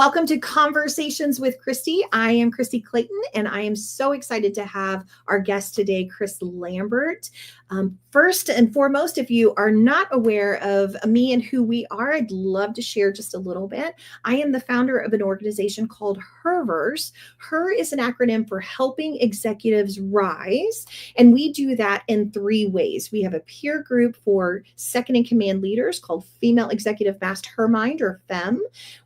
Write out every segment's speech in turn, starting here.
Welcome to Conversations with Kristie. I am Kristie Clayton, and I am so excited to have our guest today, Chris Lambert. First and foremost, if you are not aware of me and who we are, I'd love to share just a little bit. I am the founder of an organization called ConvHERs. HER is an acronym for Helping Executives Rise, and we do that in three ways. We have a peer group for second-in-command leaders called Female Executive Mastermind, or FEM.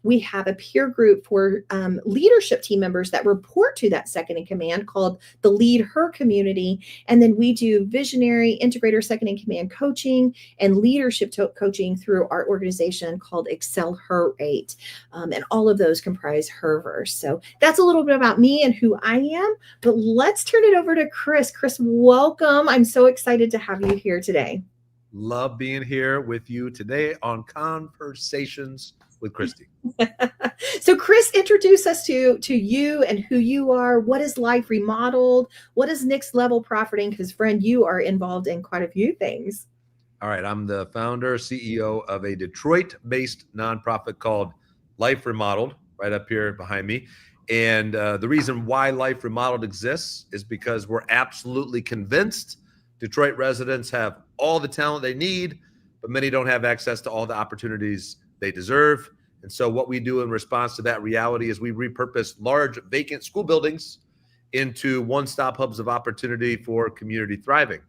We have a peer group for leadership team members that report to that second-in-command called the Lead HER Community, and then we do visionary-integrator second-in-command coaching and leadership coaching through our organization called ConvHERsation. And all of those comprise HERverse. So that's a little bit about me and who I am, but let's turn it over to Chris. Chris, welcome. I'm so excited to have you here today. Love being here with you today on ConvHERsations with Kristie. So Chris, introduce us to you and who you are. What is Life Remodeled? What is Next Level Profiting? Because friend, you are involved in quite a few things. All right. I'm the founder, CEO of a Detroit-based nonprofit called Life Remodeled, right up here behind me. And the reason why Life Remodeled exists is because we're absolutely convinced Detroit residents have all the talent they need, but many don't have access to all the opportunities they deserve. And so what we do in response to that reality is we repurpose large vacant school buildings into one-stop hubs of opportunity for community thriving.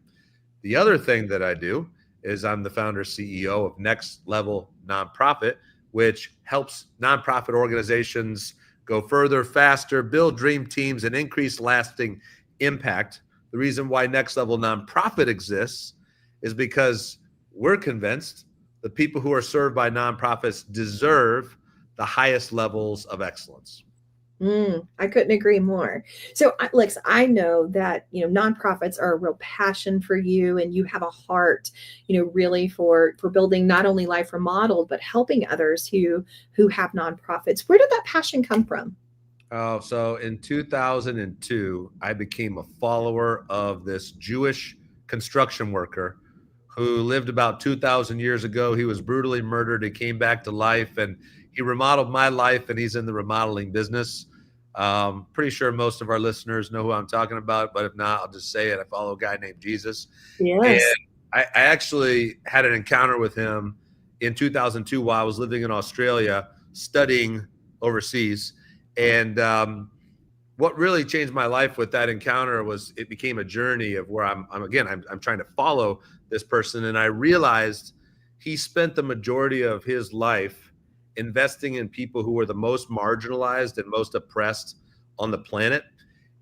The other thing that I do is I'm the founder CEO of Next Level Nonprofit, which helps nonprofit organizations go further, faster, build dream teams, and increase lasting impact. The reason why Next Level Nonprofit exists is because we're convinced the people who are served by nonprofits deserve the highest levels of excellence. I couldn't agree more. So, Lex, I know that, nonprofits are a real passion for you, and you have a heart, really for building not only Life Remodeled, but helping others who have nonprofits. Where did that passion come from? Oh, so in 2002, I became a follower of this Jewish construction worker who lived about 2,000 years ago. He was brutally murdered. He came back to life, and he remodeled my life, and he's in the remodeling business. Pretty sure most of our listeners know who I'm talking about, but if not, I'll just say it. I follow a guy named Jesus. Yes. And I actually had an encounter with him in 2002 while I was living in Australia studying overseas. And what really changed my life with that encounter was it became a journey of where I'm trying to follow this person. And I realized he spent the majority of his life investing in people who were the most marginalized and most oppressed on the planet.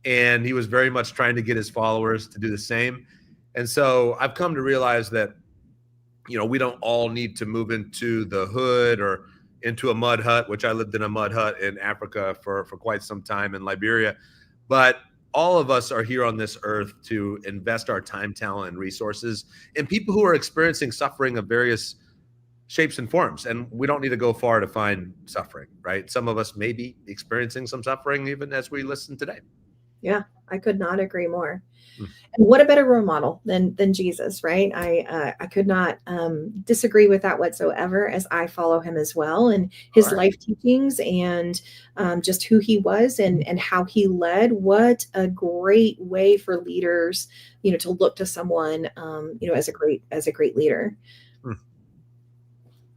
And he was very much trying to get his followers to do the same. And so I've come to realize that, we don't all need to move into the hood or into a mud hut, which I lived in a mud hut in Africa for quite some time, in Liberia. But all of us are here on this earth to invest our time, talent, and resources in people who are experiencing suffering of various shapes and forms. And we don't need to go far to find suffering, right? Some of us may be experiencing some suffering even as we listen today. Yeah, I could not agree more. And what a better role model than Jesus, right? I could not disagree with that whatsoever, as I follow him as well, and his life teachings, and just who he was and how he led. What a great way for leaders, to look to someone, as a great leader.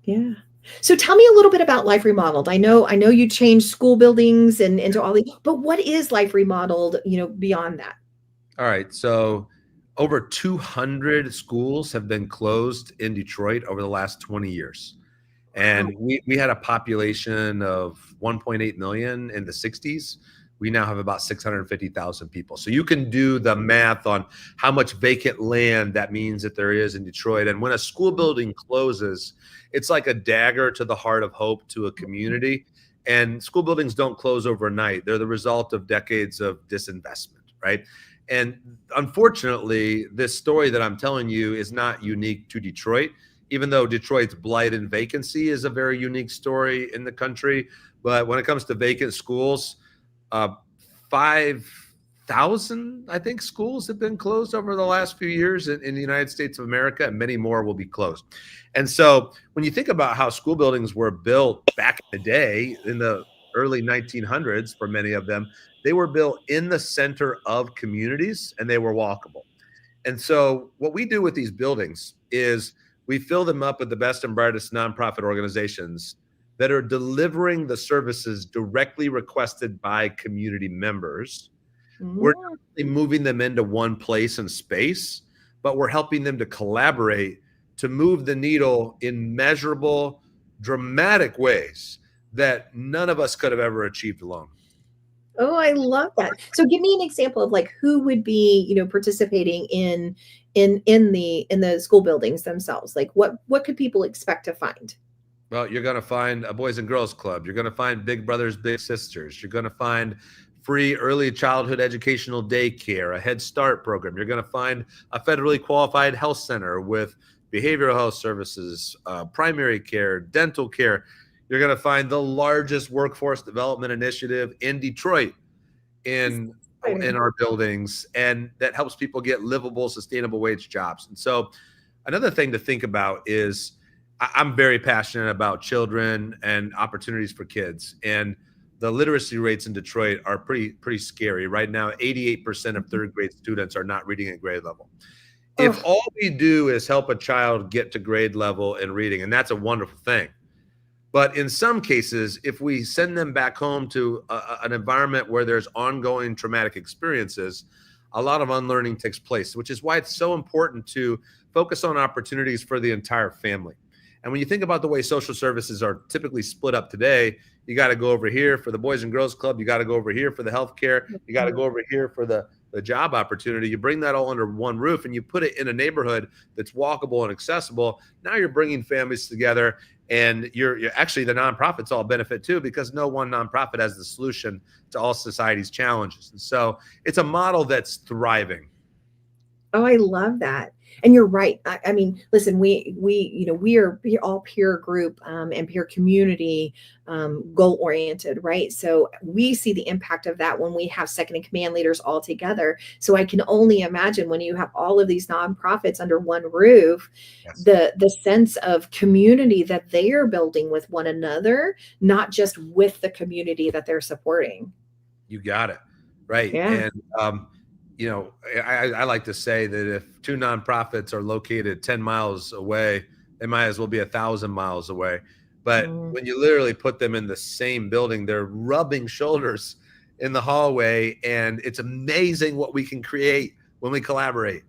Yeah. So tell me a little bit about Life Remodeled. I know you changed school buildings and into all these, but what is Life Remodeled, beyond that? All right. So over 200 schools have been closed in Detroit over the last 20 years. And we had a population of 1.8 million in the 60s. We now have about 650,000 people. So you can do the math on how much vacant land that means that there is in Detroit. And when a school building closes, it's like a dagger to the heart of hope to a community. And school buildings don't close overnight. They're the result of decades of disinvestment, right? And unfortunately, this story that I'm telling you is not unique to Detroit, even though Detroit's blight and vacancy is a very unique story in the country. But when it comes to vacant schools, 5,000, I think, schools have been closed over the last few years in the United States of America, and many more will be closed. And so when you think about how school buildings were built back in the day, in the early 1900s for many of them, they were built in the center of communities and they were walkable. And so what we do with these buildings is we fill them up with the best and brightest nonprofit organizations that are delivering the services directly requested by community members. We're not really moving them into one place and space, but we're helping them to collaborate to move the needle in measurable, dramatic ways that none of us could have ever achieved alone. Oh, I love that. So give me an example of like who would be, participating in the school buildings themselves. Like what could people expect to find? Well, you're going to find a Boys and Girls Club. You're going to find Big Brothers, Big Sisters. You're going to find free early childhood educational daycare, a Head Start program. You're going to find a federally qualified health center with behavioral health services, primary care, dental care. You're going to find the largest workforce development initiative in Detroit in our buildings, and that helps people get livable, sustainable wage jobs. And so another thing to think about is I'm very passionate about children and opportunities for kids. And the literacy rates in Detroit are pretty scary. Right now, 88% of third grade students are not reading at grade level. If all we do is help a child get to grade level in reading, and that's a wonderful thing. But in some cases, if we send them back home to an environment where there's ongoing traumatic experiences, a lot of unlearning takes place, which is why it's so important to focus on opportunities for the entire family. And when you think about the way social services are typically split up today, you got to go over here for the Boys and Girls Club. You got to go over here for the healthcare. You got to go over here for the job opportunity. You bring that all under one roof and you put it in a neighborhood that's walkable and accessible. Now you're bringing families together, and you're actually, the nonprofits all benefit too, because no one nonprofit has the solution to all society's challenges. And so it's a model that's thriving. Oh, I love that. And you're right. I mean, listen, we are all peer group and peer community goal oriented, right? So we see the impact of that when we have second in command leaders all together. So I can only imagine when you have all of these nonprofits under one roof, yes, the sense of community that they are building with one another, not just with the community that they're supporting. You got it. Right. Yeah. And I like to say that if two nonprofits are located 10 miles away, they might as well be 1,000 miles away. But when you literally put them in the same building, they're rubbing shoulders in the hallway. And it's amazing what we can create when we collaborate.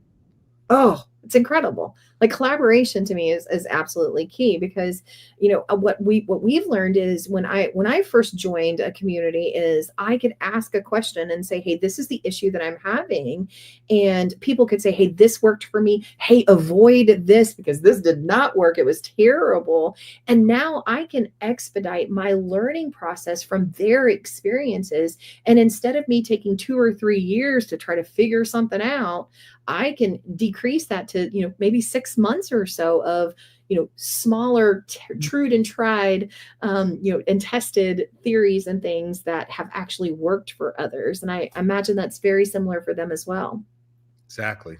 Oh, it's incredible. Like collaboration to me is absolutely key, because what we've learned is when I first joined a community is I could ask a question and say, hey, this is the issue that I'm having, and people could say, hey, this worked for me, hey, avoid this because this did not work, it was terrible. And now I can expedite my learning process from their experiences, and instead of me taking 2 or 3 years to try to figure something out, I can decrease that to, maybe 6 months or so of, smaller, true and tried, and tested theories and things that have actually worked for others. And I imagine that's very similar for them as well. Exactly.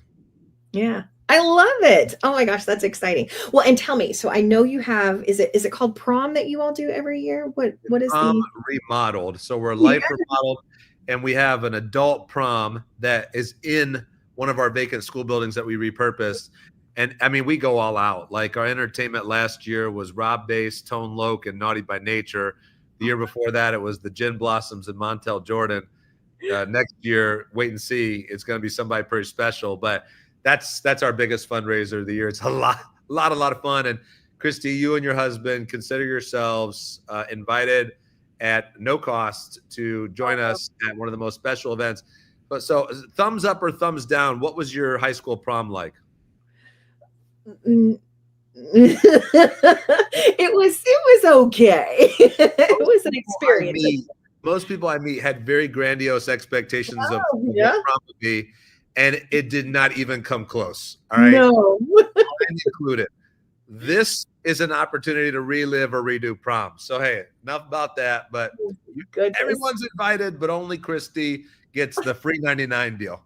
Yeah. I love it. Oh my gosh, that's exciting. Well, and tell me, so I know you have, is it called prom that you all do every year? What is the Remodeled? So we're Life Remodeled, and we have an adult prom that is in one of our vacant school buildings that we repurposed. And I mean, we go all out. Like our entertainment last year was Rob Bass, Tone Loc, and Naughty by Nature. The year before that, it was the Gin Blossoms and Montel Jordan. Next year, wait and see. It's going to be somebody pretty special. But that's our biggest fundraiser of the year. It's a lot of fun. And Kristie, you and your husband, consider yourselves invited at no cost to join us at one of the most special events. But so, thumbs up or thumbs down, what was your high school prom like? It was okay. It was an experience. Most people I meet had very grandiose expectations of yeah, what prom would be, and it did not even come close. All right. No. Included. This is an opportunity to relive or redo prom. So hey, enough about that. But everyone's invited, but only Kristie gets the free 99 deal.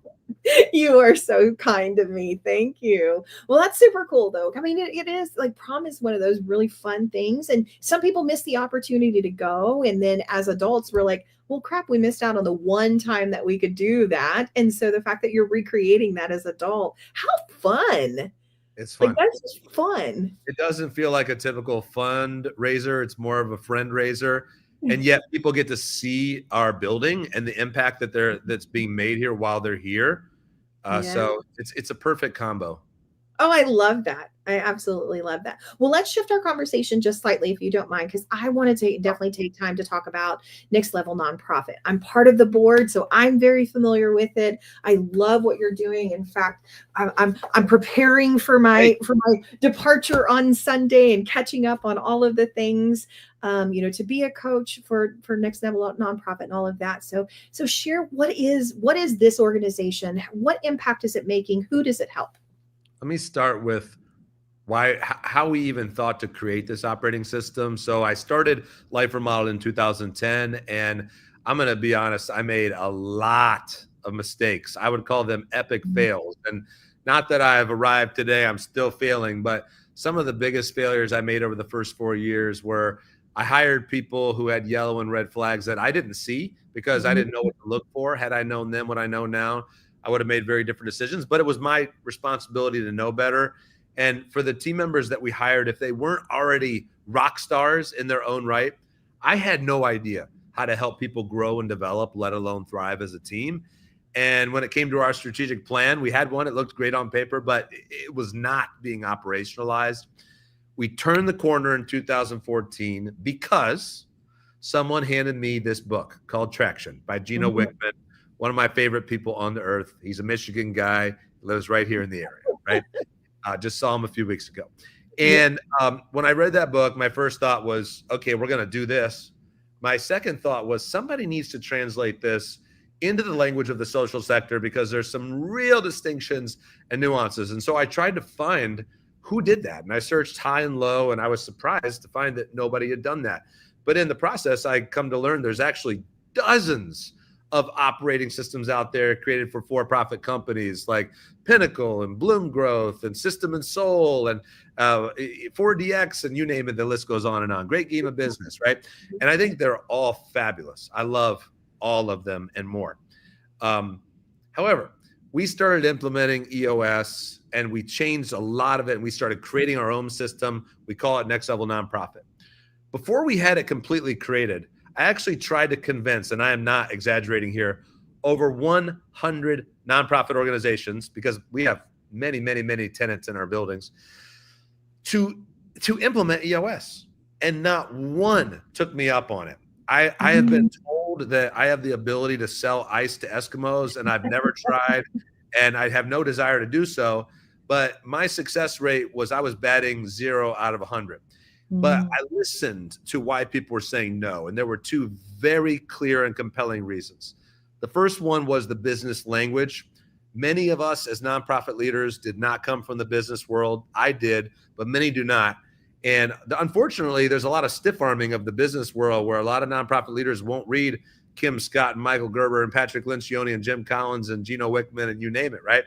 You are so kind to me. Thank you. Well, that's super cool, though. I mean, it is like prom is one of those really fun things. And some people miss the opportunity to go. And then as adults, we're like, well, crap, we missed out on the one time that we could do that. And so the fact that you're recreating that as adult, how fun. It's Like fun. that's just fun. It doesn't feel like a typical fundraiser. It's more of a friend raiser. And yet people get to see our building and the impact that's being made here while they're here. Yeah. So it's a perfect combo. Oh, I love that. I absolutely love that. Well, let's shift our conversation just slightly, if you don't mind, because I want to definitely take time to talk about Next Level Nonprofit. I'm part of the board, so I'm very familiar with it. I love what you're doing. In fact, I'm preparing for my departure on Sunday and catching up on all of the things. To be a coach for Next Level Nonprofit and all of that. So share what is this organization? What impact is it making? Who does it help? Let me start with how we even thought to create this operating system. So I started Life Remodeled in 2010, and I'm going to be honest, I made a lot of mistakes. I would call them epic fails. And not that I've arrived today, I'm still failing, but some of the biggest failures I made over the first 4 years were I hired people who had yellow and red flags that I didn't see because I didn't know what to look for. Had I known then what I know now, I would have made very different decisions, but it was my responsibility to know better. And for the team members that we hired, if they weren't already rock stars in their own right, I had no idea how to help people grow and develop, let alone thrive as a team. And when it came to our strategic plan, we had one, it looked great on paper, but it was not being operationalized. We turned the corner in 2014 because someone handed me this book called Traction by Gino Wickman, one of my favorite people on the earth. He's a Michigan guy, lives right here in the area, right? Just saw him a few weeks ago. And when I read that book, my first thought was, okay, we're going to do this. My second thought was somebody needs to translate this into the language of the social sector because there's some real distinctions and nuances. And so I tried to find who did that. And I searched high and low, and I was surprised to find that nobody had done that. But in the process, I come to learn there's actually dozens of operating systems out there created for-profit companies like Pinnacle and Bloom Growth and System and Soul and 4DX and you name it, the list goes on and on. Great Game of Business, right? And I think they're all fabulous. I love all of them and more. However, we started implementing EOS and we changed a lot of it and we started creating our own system. We call it Next Level Nonprofit. Before we had it completely created, I actually tried to convince, and I am not exaggerating here, over 100 nonprofit organizations, because we have many, many, many tenants in our buildings, to implement EOS. And not one took me up on it. I have been told that I have the ability to sell ice to Eskimos, and I've never tried, and I have no desire to do so. But my success rate was I was batting 0 out of 100. But I listened to why people were saying no. And there were two very clear and compelling reasons. The first one was the business language. Many of us as nonprofit leaders did not come from the business world. I did, but many do not. And unfortunately, there's a lot of stiff arming of the business world where a lot of nonprofit leaders won't read Kim Scott and Michael Gerber and Patrick Lencioni and Jim Collins and Gino Wickman and you name it, right?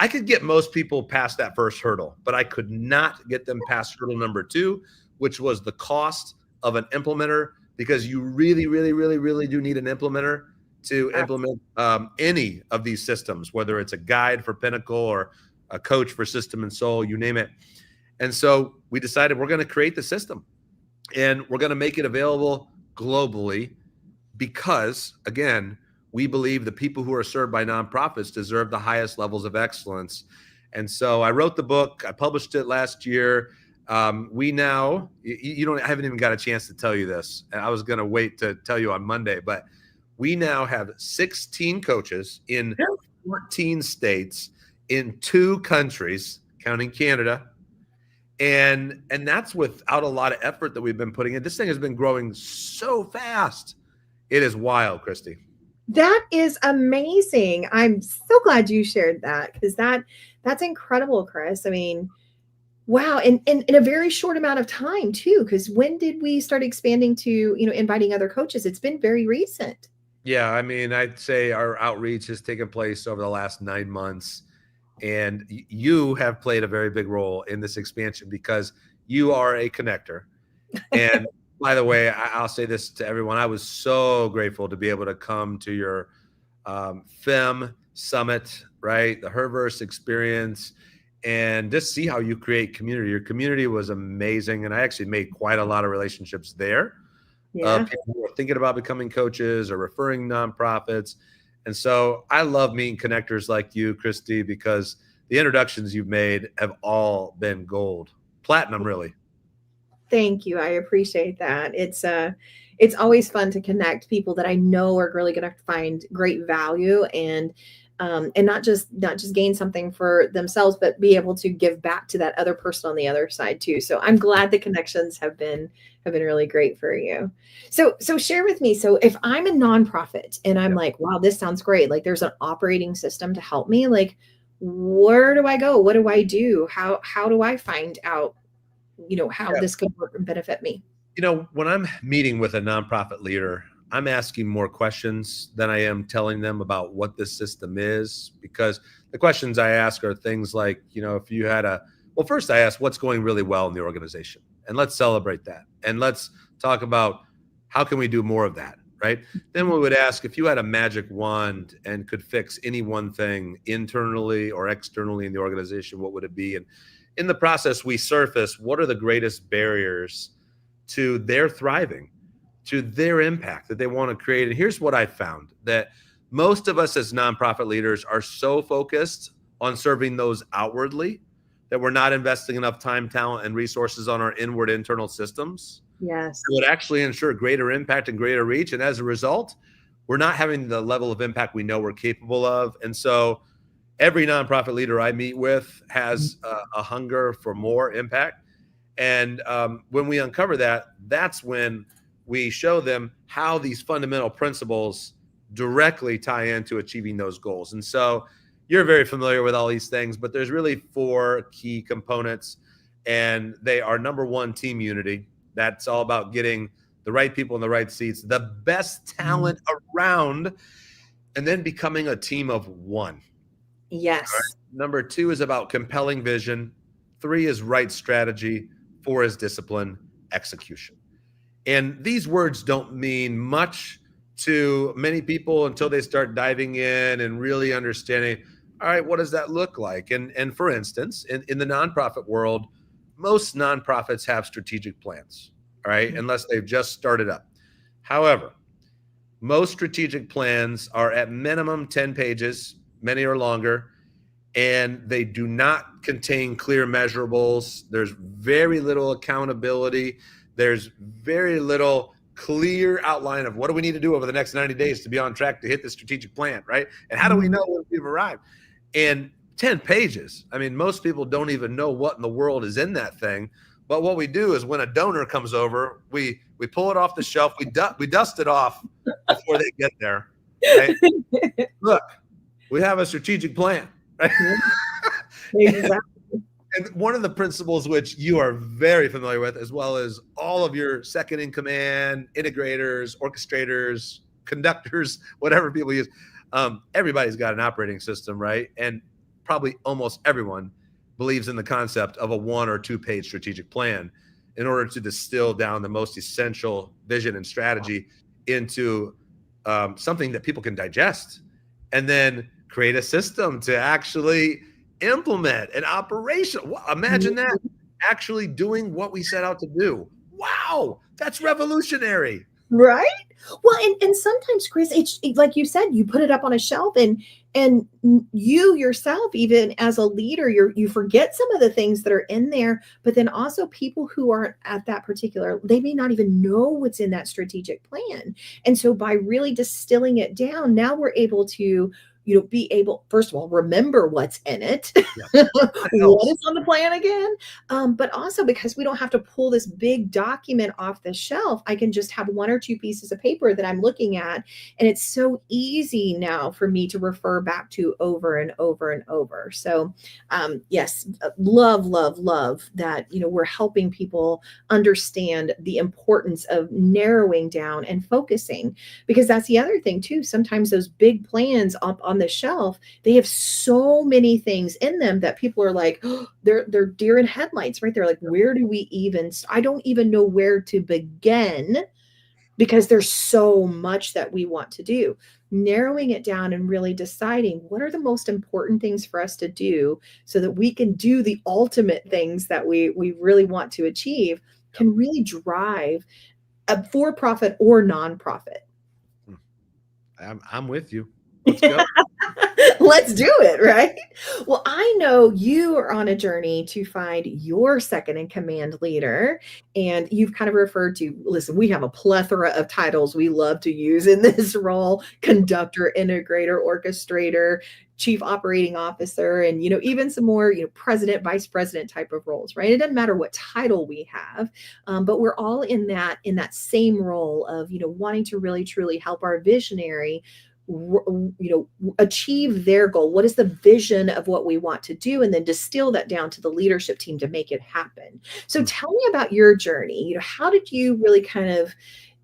I could get most people past that first hurdle, but I could not get them past hurdle number 2, which was the cost of an implementer, because you really, really, really, really do need an implementer to implement any of these systems, whether it's a guide for Pinnacle or a coach for System and Soul, you name it. And so we decided we're going to create the system and we're going to make it available globally because, again, we believe the people who are served by nonprofits deserve the highest levels of excellence. And so I wrote the book. I published it last year. We now, I haven't even got a chance to tell you this. And I was going to wait to tell you on Monday, but we now have 16 coaches in 14 states in 2 countries, counting Canada. And that's without a lot of effort that we've been putting in. This thing has been growing so fast. It is wild, Kristie. That is amazing. I'm so glad you shared that because that's incredible, Chris. I mean, wow. And in a very short amount of time too, because when did we start expanding to, inviting other coaches? It's been very recent. Yeah, I mean, I'd say our outreach has taken place over the last 9 months, and you have played a very big role in this expansion because you are a connector. And by the way, I'll say this to everyone: I was so grateful to be able to come to your FEM summit, right? The Herverse experience, and just see how you create community. Your community was amazing, and I actually made quite a lot of relationships there. Yeah. People who are thinking about becoming coaches or referring nonprofits. And so I love meeting connectors like you, Kristie, because the introductions you've made have all been gold, platinum, really. Thank you. I appreciate that. It's always fun to connect people that I know are really going to find great value and not just gain something for themselves, but be able to give back to that other person on the other side too. So I'm glad the connections have been really great for you. So share with me. So if I'm a nonprofit and I'm like, wow, this sounds great. Like there's an operating system to help me. Like, where do I go? What do I do? How do I find out, how Yeah. this could work and benefit me? When I'm meeting with a nonprofit leader, I'm asking more questions than I am telling them about what this system is, because the questions I ask are things like, if you had well, first I ask what's going really well in the organization, and let's celebrate that. And let's talk about how can we do more of that, right? Then we would ask if you had a magic wand and could fix any one thing internally or externally in the organization, what would it be? And in the process, we surface what are the greatest barriers to their thriving, to their impact that they want to create. And here's what I found: that most of us as nonprofit leaders are so focused on serving those outwardly that we're not investing enough time, talent, and resources on our inward internal systems Yes. that would actually ensure greater impact and greater reach. And as a result, we're not having the level of impact we know we're capable of. And so every nonprofit leader I meet with has a hunger for more impact. And when we uncover that, that's when we show them how these fundamental principles directly tie into achieving those goals. And so you're very familiar with all these things, but there's really 4 key components. And they are: number one, team unity. That's all about getting the right people in the right seats, the best talent around, and then becoming a team of one. Yes. Number 2 is about compelling vision. 3 is right strategy. 4 is discipline, execution. And these words don't mean much to many people until they start diving in and really understanding, all right, what does that look like? And for instance, in the nonprofit world, most nonprofits have strategic plans, all right, unless they've just started up. However, most strategic plans are at minimum 10 pages, many are longer, and they do not contain clear measurables. There's very little accountability. There's very little clear outline of what do we need to do over the next 90 days to be on track to hit the strategic plan, right? And how do we know when we've arrived? And 10 pages. I mean, most people don't even know what in the world is in that thing. But what we do is when a donor comes over, we pull it off the shelf, we dust it off before they get there. Right? Look, we have a strategic plan. Right? Exactly. And one of the principles which you are very familiar with, as well as all of your second in command, integrators, orchestrators, conductors, whatever people use, everybody's got an operating system, right? And probably almost everyone believes in the concept of a 1 or 2 page strategic plan in order to distill down the most essential vision and strategy into something that people can digest, and then create a system to actually implement an operation. Imagine that, actually doing what we set out to do. Wow, that's revolutionary. Right? Well, and sometimes, Chris, it's like you said, you put it up on a shelf and you yourself, even as a leader, you forget some of the things that are in there, but then also people who aren't at that particular, they may not even know what's in that strategic plan. And so by really distilling it down, now we're able to be able, first of all, remember what's in it, Yeah. what is on the plan again. But also because we don't have to pull this big document off the shelf, I can just have one or two pieces of paper that I'm looking at. And it's so easy now for me to refer back to over and over and over. So yes, love that, we're helping people understand the importance of narrowing down and focusing, because that's the other thing too. Sometimes those big plans up on the shelf, they have so many things in them that people are like, oh, they're deer in headlights, right? They're like, where do we even, I don't even know where to begin, because there's so much that we want to do. Narrowing it down and really deciding what are the most important things for us to do so that we can do the ultimate things that we really want to achieve can really drive a for-profit or nonprofit. I'm with you. Let's go. Let's do it, right? Well, I know you are on a journey to find your second in command leader, and you've kind of referred to, listen, we have a plethora of titles we love to use in this role: conductor, integrator, orchestrator, chief operating officer, and even some more president, vice president type of roles, right? It doesn't matter what title we have, but we're all in that same role of wanting to really truly help our visionary achieve their goal. What is the vision of what we want to do, and then distill that down to the leadership team to make it happen. So tell me about your journey. How did you really kind of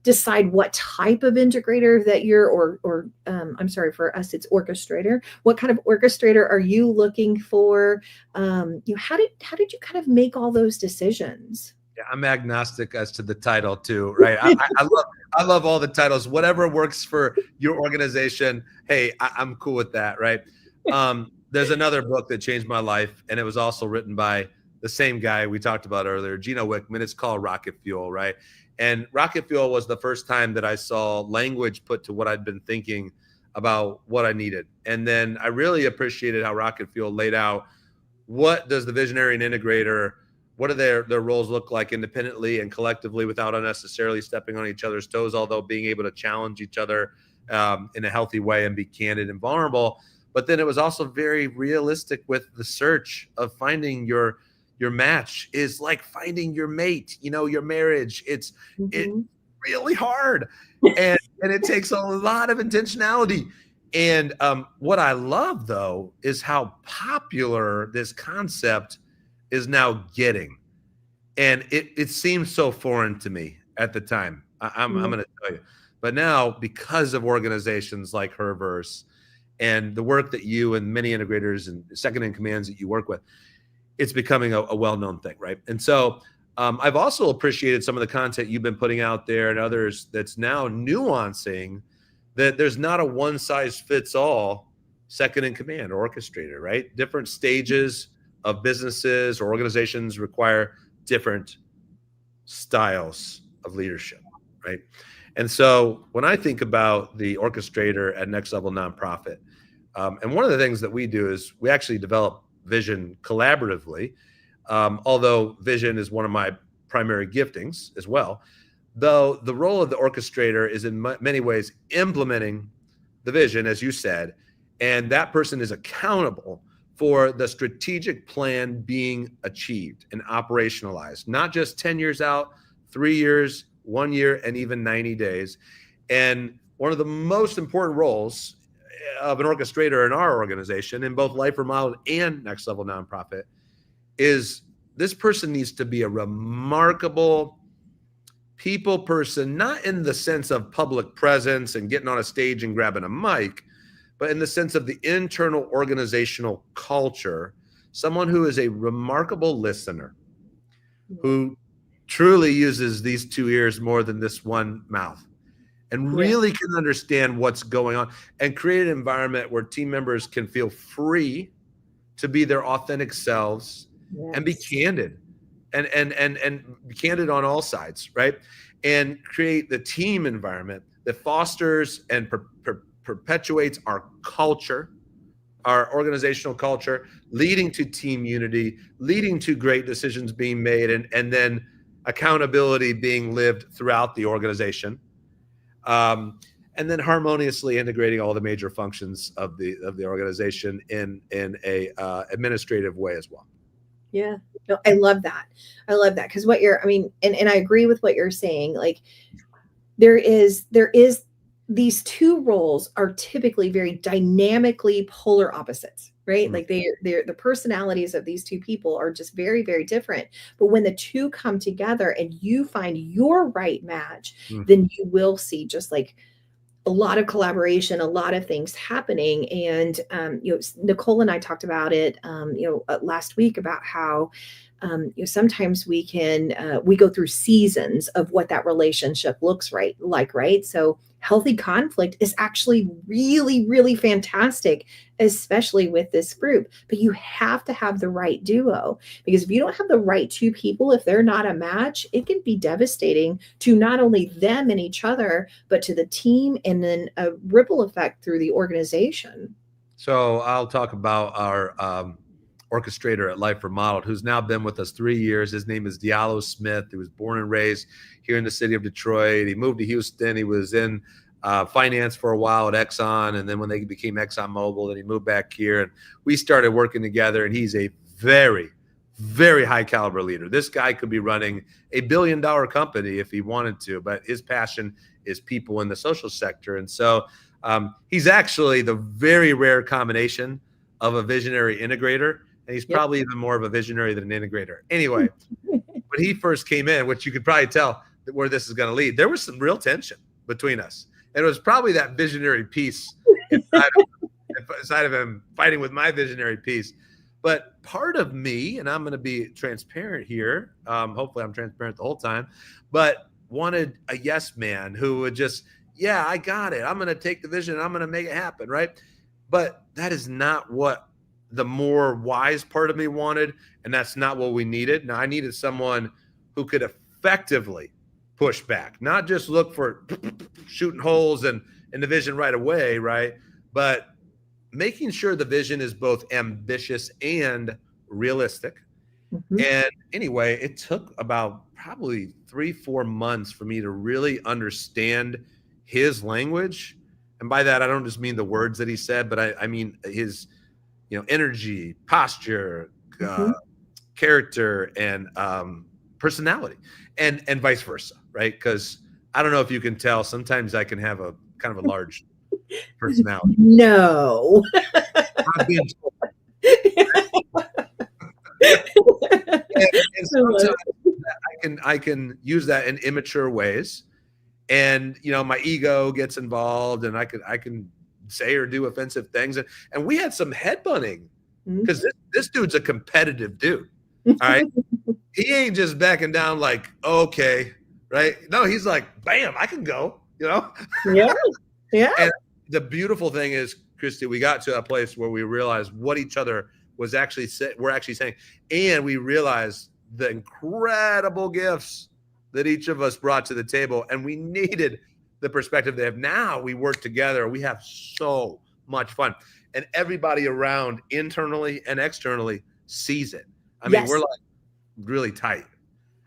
decide what type of integrator that you're, or I'm sorry, for us it's orchestrator. What kind of orchestrator are you looking for? How did you kind of make all those decisions? Yeah, I'm agnostic as to the title too, right? I love all the titles. Whatever works for your organization, hey, I'm cool with that, right? There's another book that changed my life, and it was also written by the same guy we talked about earlier, Gino Wickman. It's called Rocket Fuel, right? And Rocket Fuel was the first time that I saw language put to what I'd been thinking about what I needed. And then I really appreciated how Rocket Fuel laid out, what does the visionary and integrator, what do their roles look like independently and collectively without unnecessarily stepping on each other's toes, although being able to challenge each other in a healthy way and be candid and vulnerable. But then it was also very realistic with the search of finding your match is like finding your mate, your marriage. It's really hard. And it takes a lot of intentionality. And what I love, though, is how popular this concept is now getting. And it seemed so foreign to me at the time. I'm going to tell you. But now, because of organizations like ConvHERs and the work that you and many integrators and second in commands that you work with, it's becoming a well-known thing, right? And so I've also appreciated some of the content you've been putting out there and others that's now nuancing that there's not a one-size-fits-all second in command or orchestrator, right? Different stages of businesses or organizations require different styles of leadership, right? And so when I think about the orchestrator at Next Level Nonprofit, and one of the things that we do is we actually develop vision collaboratively, although vision is one of my primary giftings as well, though the role of the orchestrator is in many ways implementing the vision, as you said, and that person is accountable for the strategic plan being achieved and operationalized, not just 10 years out, 3 years, 1 year, and even 90 days. And one of the most important roles of an orchestrator in our organization, in both Life Remodeled and Next Level Nonprofit, is this person needs to be a remarkable people person, not in the sense of public presence and getting on a stage and grabbing a mic, but in the sense of the internal organizational culture, someone who is a remarkable listener, who truly uses these two ears more than this one mouth, and really can understand what's going on and create an environment where team members can feel free to be their authentic selves and be candid and be candid on all sides, right? And create the team environment that fosters and perpetuates our culture, our organizational culture, leading to team unity, leading to great decisions being made, and then accountability being lived throughout the organization. and then harmoniously integrating all the major functions of the organization in a administrative way as well. Yeah. No, I love that. I love that. Because what you're, I mean, and I agree with what you're saying. Like there is these two roles are typically very dynamically polar opposites, right? Like they're the personalities of these two people are just very, very different. But when the two come together and you find your right match, then you will see just like a lot of collaboration, a lot of things happening. And, Nicole and I talked about it, last week about how, sometimes we go through seasons of what that relationship looks like, right? So healthy conflict is actually really, really fantastic, especially with this group. But you have to have the right duo, because if you don't have the right two people, if they're not a match, it can be devastating to not only them and each other, but to the team, and then a ripple effect through the organization. So I'll talk about our orchestrator at Life Remodeled, who's now been with us 3 years. His name is Diallo Smith. He was born and raised here in the city of Detroit. He moved to Houston. He was in finance for a while at Exxon, and then when they became ExxonMobil, then he moved back here, and we started working together. And he's a very, very high caliber leader. This guy could be running a $1 billion company if he wanted to, but his passion is people in the social sector. And so he's actually the very rare combination of a visionary integrator. And he's probably even more of a visionary than an integrator. Anyway, when he first came in, which you could probably tell where this is going to lead, there was some real tension between us. And it was probably that visionary piece inside of him fighting with my visionary piece. But part of me, and I'm going to be transparent here, hopefully I'm transparent the whole time, but wanted a yes man who would just, yeah, I got it. I'm going to take the vision and I'm going to make it happen, right? But that is not what the more wise part of me wanted, and that's not what we needed. Now, I needed someone who could effectively push back, not just look for shooting holes in the vision right away, right? But making sure the vision is both ambitious and realistic. And anyway, it took about probably 3-4 months for me to really understand his language. And by that, I don't just mean the words that he said, but I mean his, energy, posture, character, and personality, and vice versa, right? Because I don't know if you can tell, sometimes I can have a kind of a large personality. No. I've been told. and sometimes I can use that in immature ways, and my ego gets involved, and I can say or do offensive things, and we had some headbutting because this dude's a competitive dude. All right, he ain't just backing down like, okay, right? No, he's like, bam, I can go. Yeah. And the beautiful thing is, Kristie, we got to a place where we realized what each other was actually we're actually saying, and we realized the incredible gifts that each of us brought to the table, and we needed the perspective they have. Now we work together. We have so much fun, and everybody around, internally and externally, sees it. I mean, we're like really tight.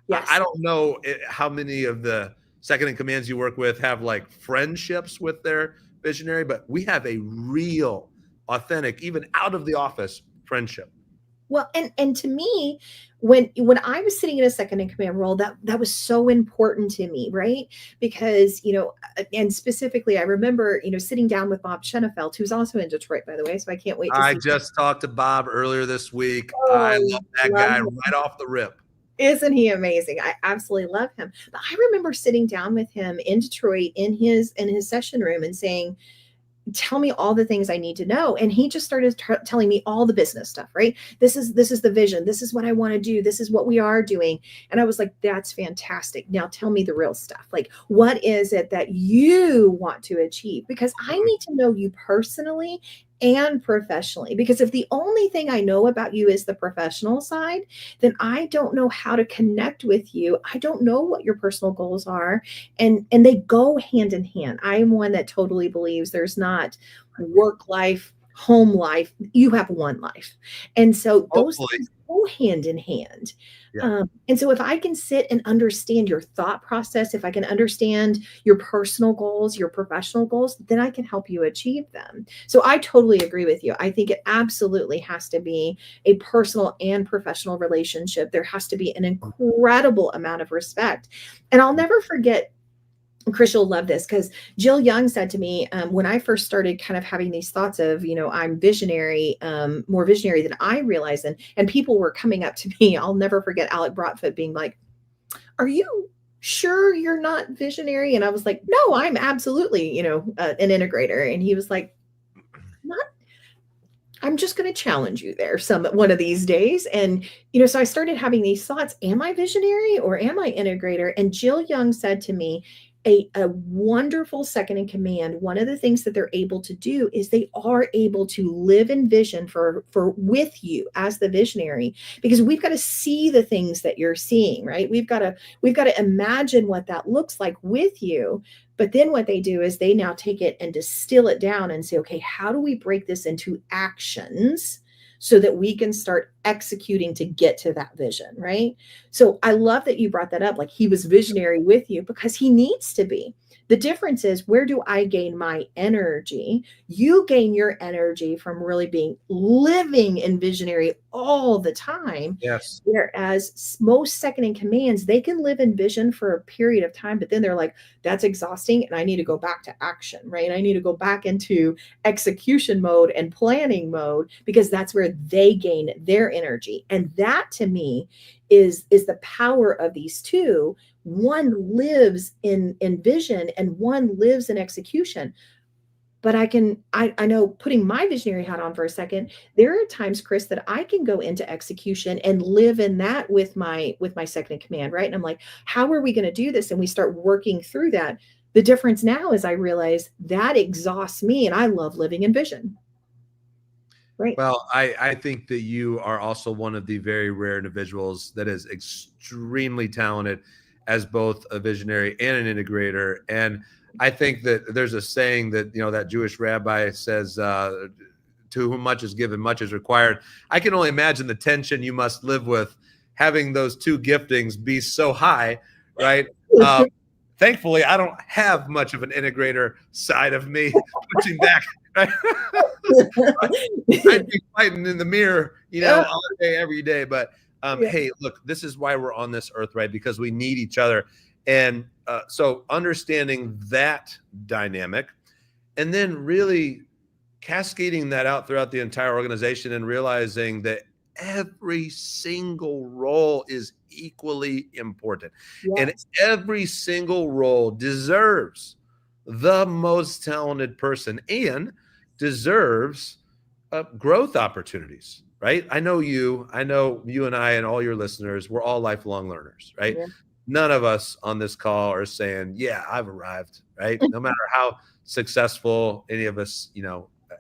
Yes. I don't know how many of the second in commands you work with have like friendships with their visionary, but we have a real, authentic, even out of the office friendship. Well, and to me, when I was sitting in a second in command role, that was so important to me, right? Because, and specifically, I remember, sitting down with Bob Schenefeld, who's also in Detroit, by the way. So I can't wait to I just talked to Bob earlier this week. I love that guy right off the rip. Isn't he amazing? I absolutely love him. But I remember sitting down with him in Detroit in his session room and saying, tell me all the things I need to know. And he just started telling me all the business stuff, right? This is the vision. This is what I want to do. This is what we are doing. And I was like, that's fantastic. Now tell me the real stuff. Like, what is it that you want to achieve? Because I need to know you personally and professionally, because if the only thing I know about you is the professional side, then I don't know how to connect with you. I don't know what your personal goals are, and they go hand in hand. I am one that totally believes there's not work life home life, you have one life. And so those Hopefully. things go hand in hand. Yeah. And so if I can sit and understand your thought process, if I can understand your personal goals, your professional goals, then I can help you achieve them. So I totally agree with you. I think it absolutely has to be a personal and professional relationship. There has to be an incredible amount of respect. And I'll never forget, Chris, you'll love this, because Jill Young said to me, when I first started kind of having these thoughts of, I'm visionary, more visionary than I realized. And people were coming up to me. I'll never forget Alec Broadfoot being like, "Are you sure you're not visionary?" And I was like, "No, I'm absolutely, an integrator." And he was like, "Not, I'm just going to challenge you there one of these days." And, so I started having these thoughts, am I visionary or am I integrator? And Jill Young said to me, a wonderful second in command, one of the things that they're able to do is they are able to live in vision for with you as the visionary, because we've got to see the things that you're seeing, right? We've got to imagine what that looks like with you. But then what they do is they now take it and distill it down and say, okay, how do we break this into actions so that we can start executing to get to that vision, right? So I love that you brought that up. Like, he was visionary with you because he needs to be. The difference is, where do I gain my energy? You gain your energy from really living in visionary all the time. Yes. Whereas most second in commands, they can live in vision for a period of time, but then they're like, that's exhausting and I need to go back to action, right? I need to go back into execution mode and planning mode, because that's where they gain their energy. And that, to me, is the power of these two. One lives in vision and one lives in execution. But I know, putting my visionary hat on for a second, there are times, Chris, that I can go into execution and live in that with my second in command, right? And I'm like, how are we going to do this? And we start working through that. The difference now is I realize that exhausts me, and I love living in vision. Right. Well, I think that you are also one of the very rare individuals that is extremely talented as both a visionary and an integrator. And I think that there's a saying that, that Jewish rabbi says, to whom much is given, much is required. I can only imagine the tension you must live with having those two giftings be so high, right? Thankfully, I don't have much of an integrator side of me pushing back. Right? I'd be fighting in the mirror, all day, every day. But hey, look, this is why we're on this earth, right? Because we need each other. And so understanding that dynamic, and then really cascading that out throughout the entire organization, and realizing that every single role is equally important. Yes. And every single role deserves the most talented person and deserves growth opportunities, right? I know you and I and all your listeners, we're all lifelong learners, right? Yeah. None of us on this call are saying, yeah, I've arrived, right? No matter how successful any of us,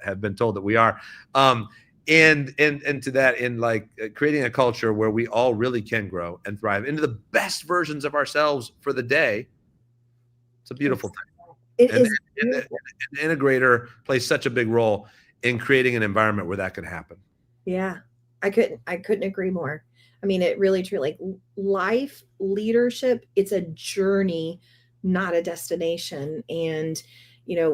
have been told that we are. And to that, in like creating a culture where we all really can grow and thrive into the best versions of ourselves for the day. It's a beautiful thing. And the integrator plays such a big role in creating an environment where that can happen. Yeah, I couldn't agree more. I mean, it really, truly, like, life leadership, it's a journey, not a destination. And,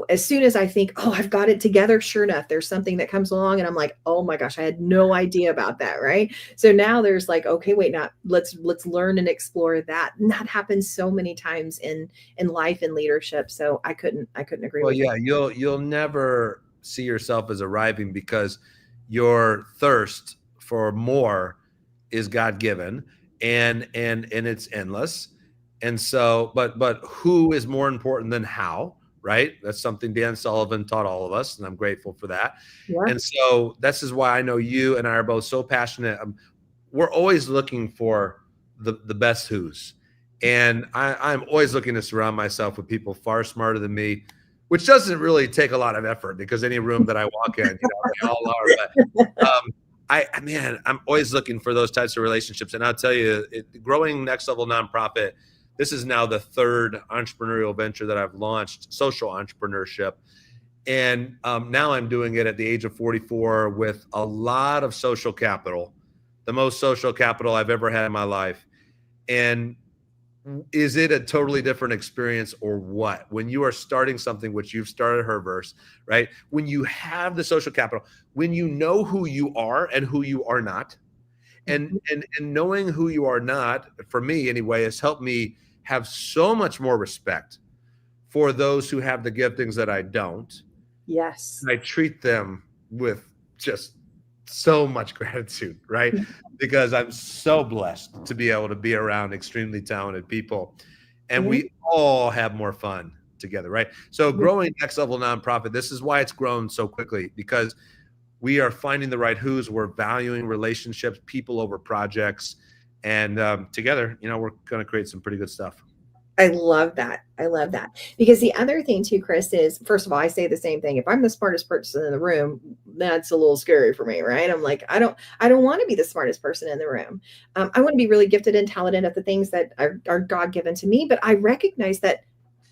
as soon as I think, oh, I've got it together, sure enough, there's something that comes along and I'm like, oh my gosh, I had no idea about that. Right. So now there's like, okay, wait, now let's learn and explore that. And that happens so many times in life and leadership. So I couldn't agree with you. Well, yeah, you'll never see yourself as arriving, because your thirst for more is God-given, and it's endless. And so, but who is more important than how, right? That's something Dan Sullivan taught all of us, and I'm grateful for that. Yeah. And so this is why I know you and I are both so passionate. We're always looking for the best who's, and I'm always looking to surround myself with people far smarter than me, which doesn't really take a lot of effort, because any room that I walk in, they all are. But I'm always looking for those types of relationships. And I'll tell you, growing Next Level Nonprofit, this is now the third entrepreneurial venture that I've launched, social entrepreneurship. And now I'm doing it at the age of 44 with a lot of social capital, the most social capital I've ever had in my life. And is it a totally different experience or what? When you are starting something, which you've started Herverse, right? When you have the social capital, when you know who you are and who you are not, and knowing who you are not, for me anyway, has helped me have so much more respect for those who have the giftings that I don't. Yes. And I treat them with just so much gratitude, right? Because I'm so blessed to be able to be around extremely talented people, and we all have more fun together, right? So growing Next Level Nonprofit, this is why it's grown so quickly, because we are finding the right who's, we're valuing relationships, people over projects, and together, we're going to create some pretty good stuff. I love that. I love that. Because the other thing too, Chris, is first of all, I say the same thing. If I'm the smartest person in the room, that's a little scary for me, right? I'm like, I don't want to be the smartest person in the room. I want to be really gifted and talented at the things that are God given to me, but I recognize that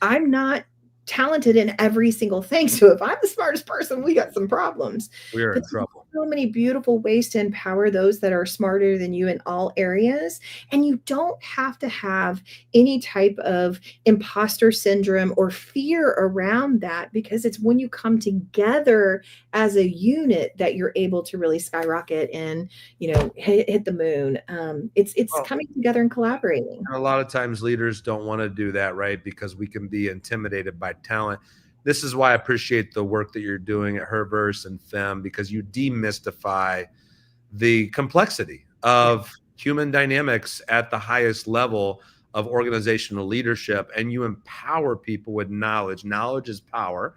I'm not talented in every single thing. So if I'm the smartest person, we got some problems. We're in trouble. So many beautiful ways to empower those that are smarter than you in all areas. And you don't have to have any type of imposter syndrome or fear around that, because it's when you come together as a unit that you're able to really skyrocket and, hit the moon. It's coming together and collaborating. And a lot of times leaders don't want to do that, right? Because we can be intimidated by talent. This is why I appreciate the work that you're doing at Herverse and FEM, because you demystify the complexity of human dynamics at the highest level of organizational leadership, and you empower people with knowledge. Knowledge is power,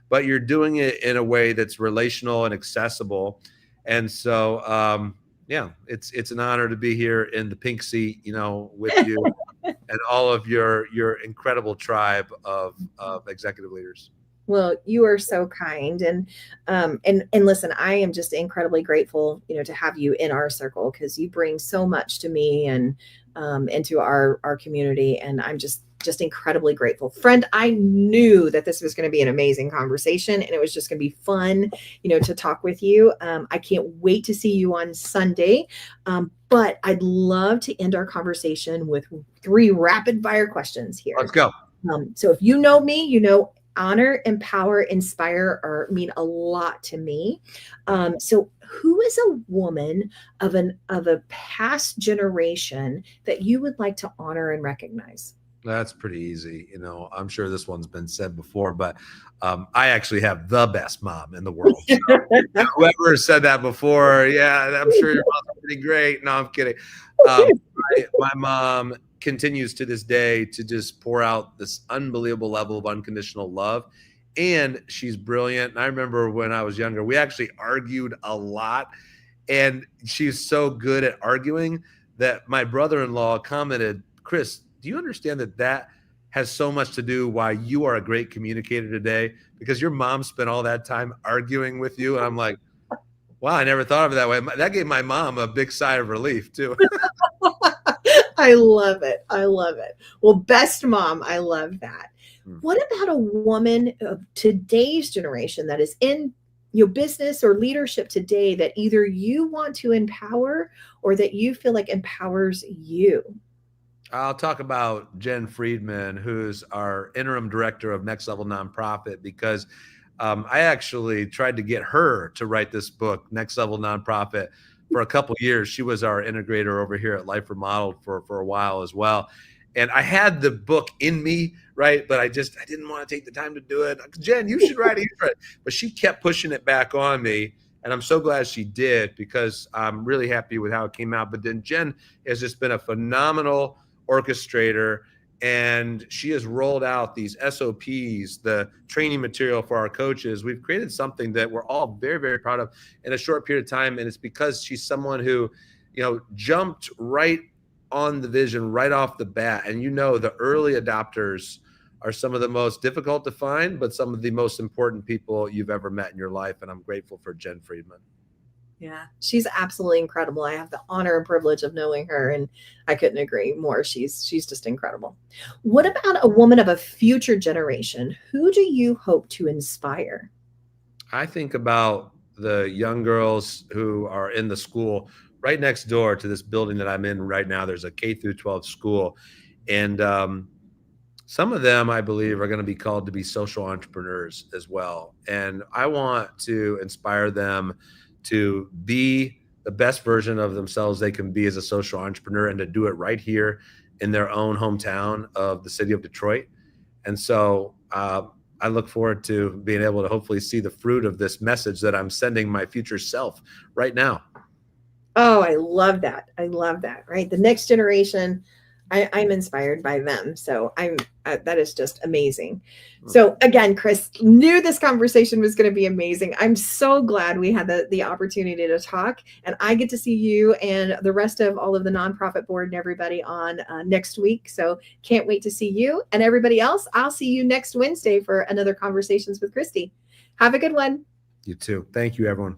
but you're doing it in a way that's relational and accessible. And so, it's an honor to be here in the pink seat, with you and all of your incredible tribe of executive leaders. Well, you are so kind. And listen, I am just incredibly grateful, to have you in our circle, because you bring so much to me and into our community. And I'm just incredibly grateful. Friend, I knew that this was going to be an amazing conversation, and it was just going to be fun, to talk with you. I can't wait to see you on Sunday. But I'd love to end our conversation with 3 rapid fire questions here. Let's go. So if you know me, honor, empower, inspire mean a lot to me. So who is a woman of a past generation that you would like to honor and recognize? That's pretty easy. I'm sure this one's been said before, but I actually have the best mom in the world. So whoever said that before, yeah, I'm sure your mom's pretty great. No, I'm kidding. My mom continues to this day to just pour out this unbelievable level of unconditional love, and she's brilliant. And I remember when I was younger, we actually argued a lot, and she's so good at arguing that my brother-in-law commented, "Chris, do you understand that has so much to do why you are a great communicator today? Because your mom spent all that time arguing with you." And I'm like, wow, I never thought of it that way. That gave my mom a big sigh of relief too. I love it. I love it. Well, best mom. I love that. What about a woman of today's generation that is in your business or leadership today that either you want to empower or that you feel like empowers you? I'll talk about Jen Friedman, who's our interim director of Next Level Nonprofit, because I actually tried to get her to write this book, Next Level Nonprofit, for a couple of years. She was our integrator over here at Life Remodeled for a while as well. And I had the book in me, right? But I didn't want to take the time to do it. Jen, you should write it. But she kept pushing it back on me. And I'm so glad she did, because I'm really happy with how it came out. But then Jen has just been a phenomenal orchestrator, and she has rolled out these SOPs, the training material for our coaches. We've created something that we're all very, very proud of in a short period of time. And it's because she's someone who, jumped right on the vision right off the bat. And the early adopters are some of the most difficult to find, but some of the most important people you've ever met in your life. And I'm grateful for Jen Friedman. Yeah, she's absolutely incredible. I have the honor and privilege of knowing her, and I couldn't agree more. She's just incredible. What about a woman of a future generation? Who do you hope to inspire? I think about the young girls who are in the school right next door to this building that I'm in right now. There's a K through 12 school, and some of them, I believe, are going to be called to be social entrepreneurs as well. And I want to inspire them to be the best version of themselves they can be as a social entrepreneur, and to do it right here in their own hometown of the city of Detroit. And so I look forward to being able to hopefully see the fruit of this message that I'm sending my future self right now. Oh, I love that. I love that. Right. The next generation, I'm inspired by them. So that is just amazing. So again, Chris, knew this conversation was going to be amazing. I'm so glad we had the opportunity to talk, and I get to see you and the rest of all of the nonprofit board and everybody on next week. So can't wait to see you and everybody else. I'll see you next Wednesday for another Conversations with Kristie. Have a good one. You too. Thank you, everyone.